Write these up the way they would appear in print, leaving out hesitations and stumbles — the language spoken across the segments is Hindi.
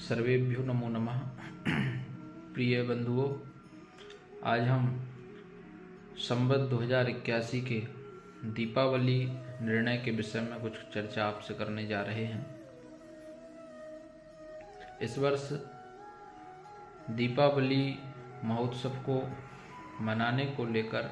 सर्वेभ्यो नमो नमः। प्रिय बंधुओं, आज हम संवत 2081 के दीपावली निर्णय के विषय में कुछ चर्चा आपसे करने जा रहे हैं। इस वर्ष दीपावली महोत्सव को मनाने को लेकर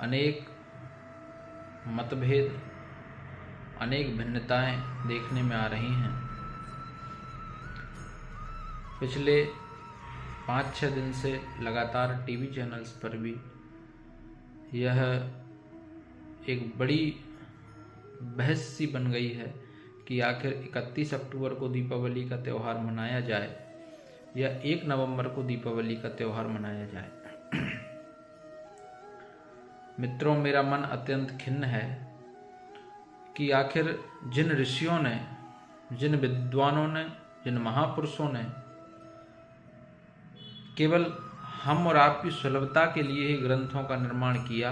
अनेक मतभेद, अनेक भिन्नताएं देखने में आ रही हैं। पिछले 5-6 दिन से लगातार टीवी चैनल्स पर भी यह एक बड़ी बहस सी बन गई है कि आखिर 31 अक्टूबर को दीपावली का त्यौहार मनाया जाए या 1 नवंबर को दीपावली का त्यौहार मनाया जाए। मित्रों, मेरा मन अत्यंत खिन्न है कि आखिर जिन ऋषियों ने, जिन विद्वानों ने, जिन महापुरुषों ने केवल हम और आपकी सुलभता के लिए ही ग्रंथों का निर्माण किया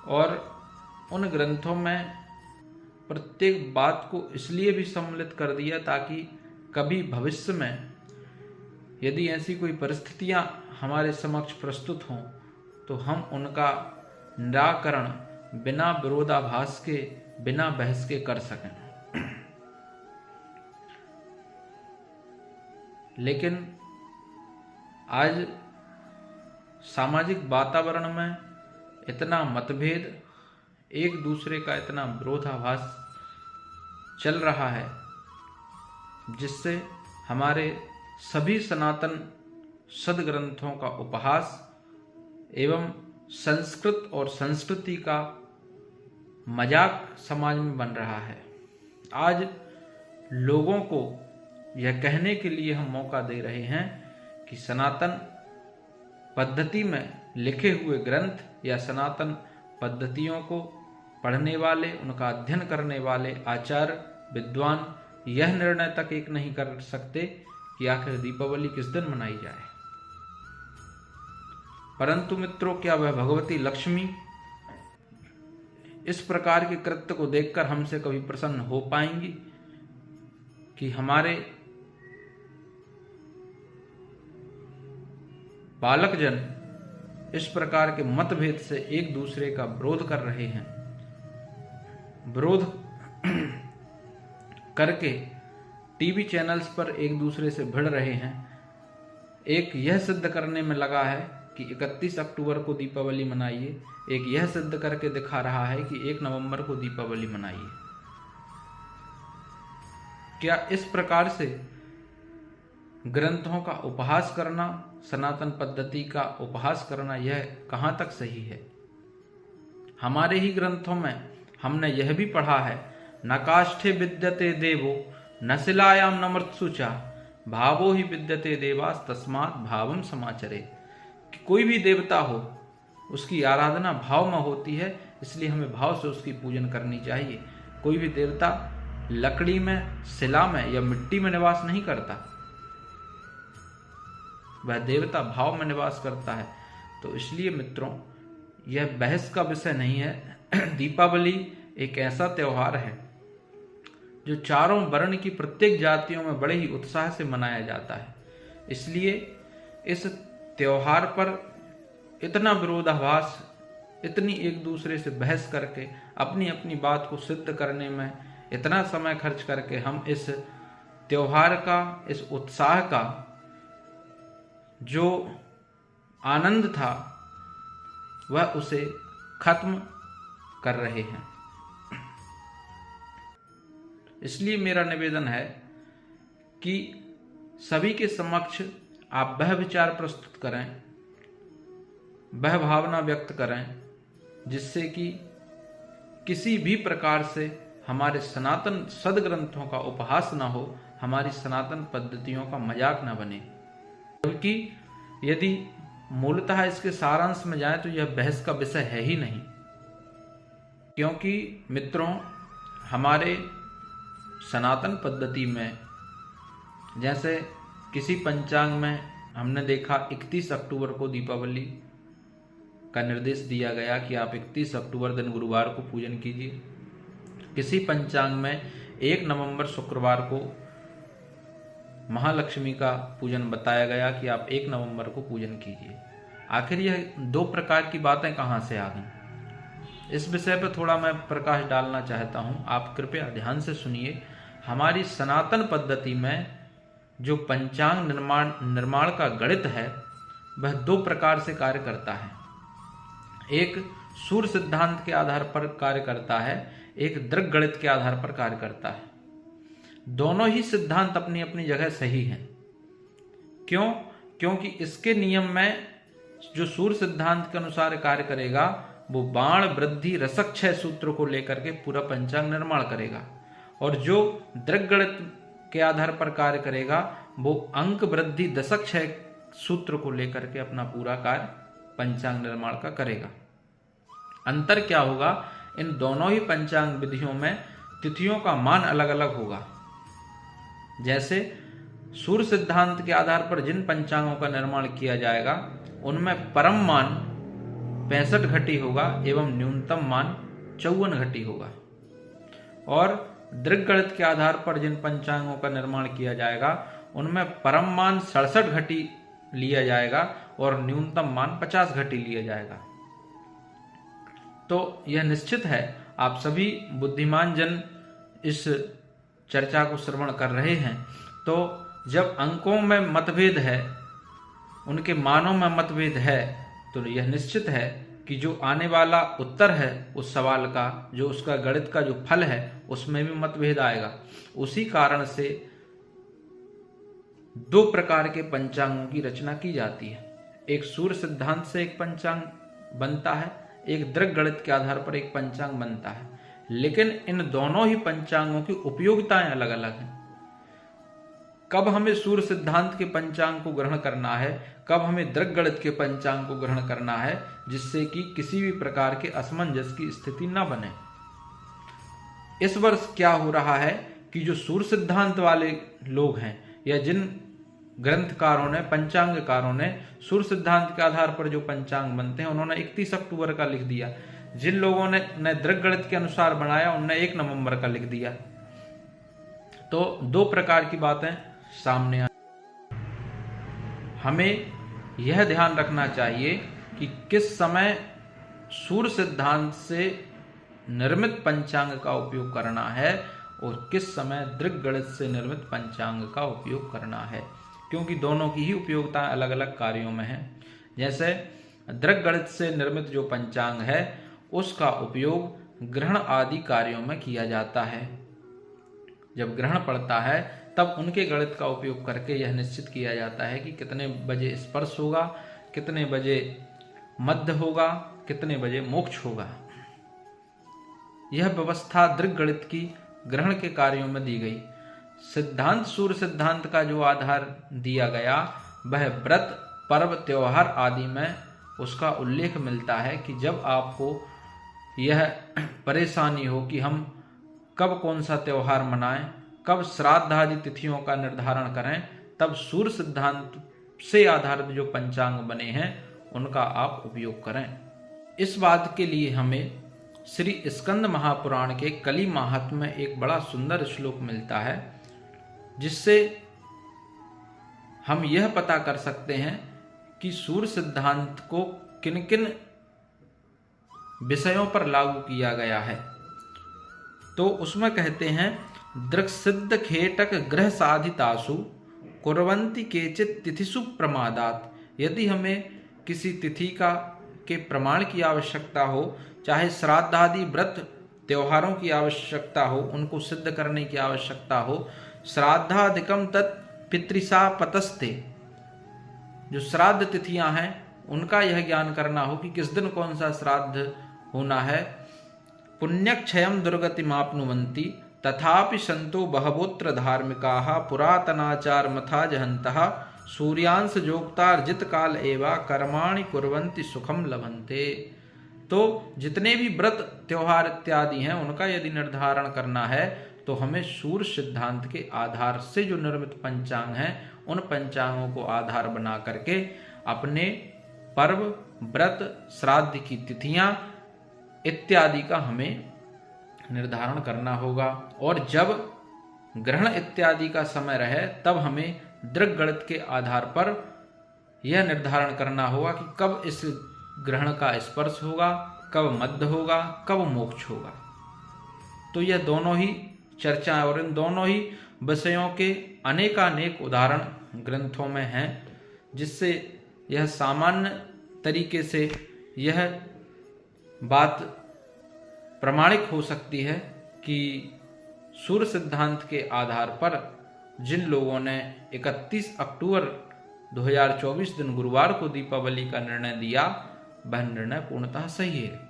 और उन ग्रंथों में प्रत्येक बात को इसलिए भी सम्मिलित कर दिया ताकि कभी भविष्य में यदि ऐसी कोई परिस्थितियां हमारे समक्ष प्रस्तुत हों तो हम उनका निराकरण बिना विरोधाभास के, बिना बहस के कर सकें। लेकिन आज सामाजिक वातावरण में इतना मतभेद, एक दूसरे का इतना विरोधाभास चल रहा है जिससे हमारे सभी सनातन सद्ग्रंथों का उपहास एवं संस्कृत और संस्कृति का मजाक समाज में बन रहा है। आज लोगों को यह कहने के लिए हम मौका दे रहे हैं कि सनातन पद्धति में लिखे हुए ग्रंथ या सनातन पद्धतियों को पढ़ने वाले, उनका अध्ययन करने वाले आचार्य विद्वान यह निर्णय तक एक नहीं कर सकते कि आखिर दीपावली किस दिन मनाई जाए। परंतु मित्रों, क्या वह भगवती लक्ष्मी इस प्रकार के कृत्य को देखकर हमसे कभी प्रसन्न हो पाएंगी कि हमारे बालकजन इस प्रकार के मतभेद से एक दूसरे का विरोध कर रहे हैं, विरोध करके टीवी चैनल्स पर एक दूसरे से भिड़ रहे हैं। एक यह सिद्ध करने में लगा है कि 31 अक्टूबर को दीपावली मनाइए, एक यह सिद्ध करके दिखा रहा है कि 1 नवंबर को दीपावली मनाइए। क्या इस प्रकार से ग्रंथों का उपहास करना, सनातन पद्धति का उपहास करना, यह कहां तक सही है? हमारे ही ग्रंथों में हमने यह भी पढ़ा है, न काष्ठे विद्यते देवो न शिलायाम न मृत्सुचा भावो ही विद्यते देवास तस्मात् भावम समाचरे। कि कोई भी देवता हो उसकी आराधना भाव में होती है, इसलिए हमें भाव से उसकी पूजन करनी चाहिए। कोई भी देवता लकड़ी में, शिला में या मिट्टी में निवास नहीं करता, वह देवता भाव में निवास करता है। तो इसलिए मित्रों, यह बहस का विषय नहीं है। दीपावली एक ऐसा त्योहार है जो चारों वर्ण की प्रत्येक जातियों में बड़े ही उत्साह से मनाया जाता है। इसलिए इस त्योहार पर इतना विरोधाभास, इतनी एक दूसरे से बहस करके अपनी अपनी बात को सिद्ध करने में इतना समय खर्च करके हम इस त्योहार का, इस उत्साह का जो आनंद था वह उसे खत्म कर रहे हैं। इसलिए मेरा निवेदन है कि सभी के समक्ष आप वह विचार प्रस्तुत करें, वह भावना व्यक्त करें जिससे कि किसी भी प्रकार से हमारे सनातन सद्ग्रंथों का उपहास ना हो, हमारी सनातन पद्धतियों का मजाक ना बने। क्योंकि यदि मूलतः इसके सारांश में जाए तो यह बहस का विषय है ही नहीं। क्योंकि मित्रों, हमारे सनातन पद्धति में जैसे किसी पंचांग में हमने देखा 31 अक्टूबर को दीपावली का निर्देश दिया गया कि आप 31 अक्टूबर दिन गुरुवार को पूजन कीजिए। किसी पंचांग में 1 नवंबर शुक्रवार को महालक्ष्मी का पूजन बताया गया कि आप 1 नवंबर को पूजन कीजिए। आखिर यह 2 प्रकार की बातें कहाँ से आ गई, इस विषय पर थोड़ा मैं प्रकाश डालना चाहता हूँ। आप कृपया ध्यान से सुनिए। हमारी सनातन पद्धति में जो पंचांग निर्माण का गणित है वह 2 प्रकार से कार्य करता है। एक सूर्य सिद्धांत के आधार पर कार्य करता है, एक दृक गणित के आधार पर कार्य करता है। दोनों ही सिद्धांत अपनी अपनी जगह सही हैं। क्यों? क्योंकि इसके नियम में जो सूर्य सिद्धांत के अनुसार कार्य करेगा वो बाण वृद्धि रसक क्षय सूत्र को लेकर के पूरा पंचांग निर्माण करेगा, और जो दृक गणित के आधार पर कार्य करेगा वो अंक वृद्धि दशक क्षय सूत्र को लेकर के अपना पूरा कार्य पंचांग निर्माण का करेगा। अंतर क्या होगा? इन दोनों ही पंचांग विधियों में तिथियों का मान अलग अलग होगा। जैसे सूर्य सिद्धांत के आधार पर जिन पंचांगों का निर्माण किया जाएगा उनमें परम मान 65 घटी होगा एवं न्यूनतम मान 54 घटी होगा, और दृक गणित के आधार पर जिन पंचांगों का निर्माण किया जाएगा उनमें परम मान 67 घटी लिया जाएगा और न्यूनतम मान 50 घटी लिया जाएगा। तो यह निश्चित है आप सभी बुद्धिमान जन इस चर्चा को श्रवण कर रहे हैं। तो जब अंकों में मतभेद है, उनके मानों में मतभेद है, तो यह निश्चित है कि जो आने वाला उत्तर है उस सवाल का, जो उसका गणित का जो फल है उसमें भी मतभेद आएगा। उसी कारण से 2 प्रकार के पंचांगों की रचना की जाती है। एक सूर्य सिद्धांत से एक पंचांग बनता है, एक दृक गणित के आधार पर एक पंचांग बनता है, लेकिन इन दोनों ही पंचांगों की उपयोगिताएं अलग अलग हैं। कब हमें सूर्य सिद्धांत के पंचांग को ग्रहण करना है, कब हमें दृक गणित के पंचांग को ग्रहण करना है, जिससे कि किसी भी प्रकार के असमंजस की स्थिति न बने। इस वर्ष क्या हो रहा है कि जो सूर्य सिद्धांत वाले लोग हैं या जिन ग्रंथकारों ने, पंचांगकारों ने सूर्य सिद्धांत के आधार पर जो पंचांग बनते हैं उन्होंने 31 अक्टूबर का लिख दिया। जिन लोगों ने दृक गणित के अनुसार बनाया उन्होंने 1 नवंबर का लिख दिया। तो 2 प्रकार की बातें सामने आ। हमें यह ध्यान रखना चाहिए कि किस समय सूर्य सिद्धांत से निर्मित पंचांग का उपयोग करना है और किस समय दृक गणित से निर्मित पंचांग का उपयोग करना है, क्योंकि दोनों की ही उपयोगिता अलग अलग कार्यों में है। जैसे दृक गणित से निर्मित जो पंचांग है उसका उपयोग ग्रहण आदि कार्यों में किया जाता है। जब ग्रहण पड़ता है तब उनके गणित का उपयोग करके यह निश्चित किया जाता है कि कितने बजे स्पर्श होगा, कितने बजे मध्य होगा, कितने बजे मोक्ष होगा। यह व्यवस्था दृक गणित की ग्रहण के कार्यों में दी गई। सिद्धांत सूर्य सिद्धांत का जो आधार दिया गया वह व्रत, पर्व, त्योहार आदि में उसका उल्लेख मिलता है कि जब आपको यह परेशानी हो कि हम कब कौन सा त्योहार मनाएं, कब श्राद्ध आदि तिथियों का निर्धारण करें, तब सूर्य सिद्धांत से आधारित जो पंचांग बने हैं उनका आप उपयोग करें। इस बात के लिए हमें श्री स्कंद महापुराण के कली महात्म्य में एक बड़ा सुंदर श्लोक मिलता है, जिससे हम यह पता कर सकते हैं कि सूर्य सिद्धांत को किन किन विषयों पर लागू किया गया है। तो उसमें कहते हैं, दृक् सिद्ध खेटक ग्रह साधितासु कुर्वन्ति केचित् तिथिषु प्रमादात। यदि हमें किसी तिथि के प्रमाण की आवश्यकता हो, चाहे श्राद्ध आदि व्रत त्योहारों की आवश्यकता हो, उनको सिद्ध करने की आवश्यकता हो, श्राद्धादिकम तत् पितृशापतस्ते, जो श्राद्ध तिथियां हैं उनका यह ज्ञान करना हो कि किस दिन कौन सा श्राद्ध होना है। पुण्यक्षयम दुर्गतिमाप्नुवन्ति तथापि संतो बहवोत्र धार्मिकाः पुरातनाचार मथा जहन्तः सूर्यांश जोक्तार्जित काल एवा कर्माणि कुर्वन्ति सुखम लभन्ते। तो जितने भी व्रत त्योहार इत्यादि हैं उनका यदि निर्धारण करना है तो हमें सूर्य सिद्धांत के आधार से जो निर्मित पंचांग हैं उन पंचांगों को आधार बना करके अपने पर्व, व्रत, श्राद्ध की तिथियां इत्यादि का हमें निर्धारण करना होगा। और जब ग्रहण इत्यादि का समय रहे तब हमें दृक गणित के आधार पर यह निर्धारण करना होगा कि कब इस ग्रहण का स्पर्श होगा, कब मध्य होगा, कब मोक्ष होगा। तो यह दोनों ही चर्चा और इन दोनों ही विषयों के अनेकानेक उदाहरण ग्रंथों में हैं, जिससे यह सामान्य तरीके से यह बात प्रमाणिक हो सकती है कि सूर्य सिद्धांत के आधार पर जिन लोगों ने 31 अक्टूबर 2024 दिन गुरुवार को दीपावली का निर्णय दिया, वह निर्णय पूर्णतः सही है।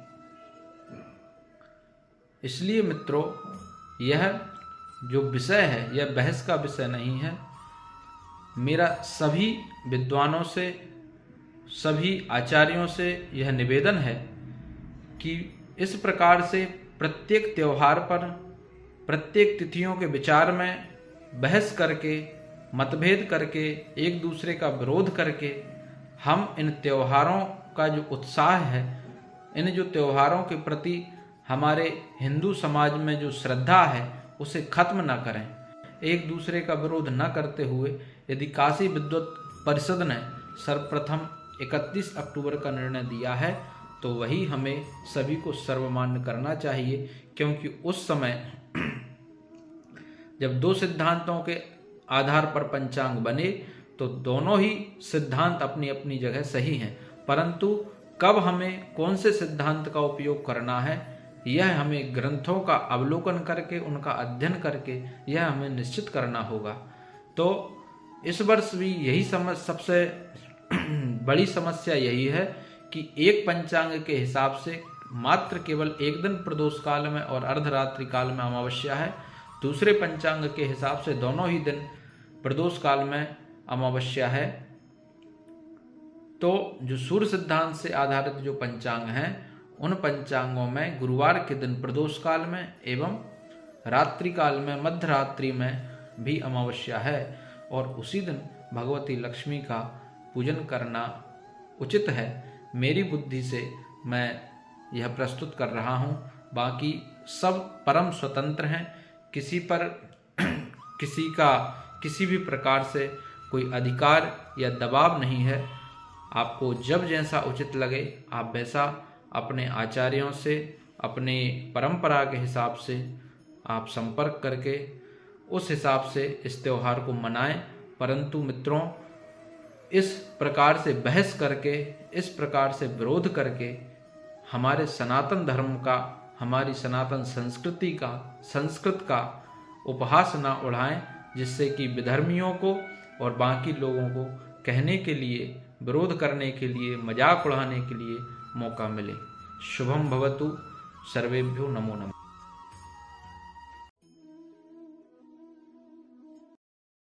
इसलिए मित्रों, यह जो विषय है यह बहस का विषय नहीं है। मेरा सभी विद्वानों से, सभी आचार्यों से यह निवेदन है कि इस प्रकार से प्रत्येक त्योहार पर, प्रत्येक तिथियों के विचार में बहस करके, मतभेद करके, एक दूसरे का विरोध करके हम इन त्योहारों का जो उत्साह है, इन जो त्योहारों के प्रति हमारे हिंदू समाज में जो श्रद्धा है उसे खत्म न करें। एक दूसरे का विरोध न करते हुए यदि काशी विद्वत परिषद ने सर्वप्रथम 31 अक्टूबर का निर्णय दिया है तो वही हमें सभी को सर्वमान्य करना चाहिए, क्योंकि उस समय जब दो सिद्धांतों के आधार पर पंचांग बने तो दोनों ही सिद्धांत अपनी अपनी जगह सही हैं, परंतु कब हमें कौन से सिद्धांत का उपयोग करना है यह हमें ग्रंथों का अवलोकन करके, उनका अध्ययन करके यह हमें निश्चित करना होगा। तो इस वर्ष भी यही सबसे बड़ी समस्या यही है कि एक पंचांग के हिसाब से मात्र केवल एक दिन प्रदोष काल में और अर्धरात्रि काल में अमावस्या है, दूसरे पंचांग के हिसाब से दोनों ही दिन प्रदोष काल में अमावस्या है। तो जो सूर्य सिद्धांत से आधारित जो पंचांग हैं उन पंचांगों में गुरुवार के दिन प्रदोष काल में एवं रात्रि काल में, मध्य रात्रि में भी अमावस्या है और उसी दिन भगवती लक्ष्मी का पूजन करना उचित है। मेरी बुद्धि से मैं यह प्रस्तुत कर रहा हूँ, बाकी सब परम स्वतंत्र हैं। किसी पर किसी का किसी भी प्रकार से कोई अधिकार या दबाव नहीं है। आपको जब जैसा उचित लगे आप वैसा अपने आचार्यों से, अपने परंपरा के हिसाब से आप संपर्क करके उस हिसाब से इस त्यौहार को मनाएं। परंतु मित्रों, इस प्रकार से बहस करके, इस प्रकार से विरोध करके हमारे सनातन धर्म का, हमारी सनातन संस्कृति का, संस्कृत का उपहास ना उड़ाएं, जिससे कि विधर्मियों को और बाकी लोगों को कहने के लिए, विरोध करने के लिए, मजाक उड़ाने के लिए मौका मिले। शुभम भवतु। सर्वेभ्यो नमो नमः।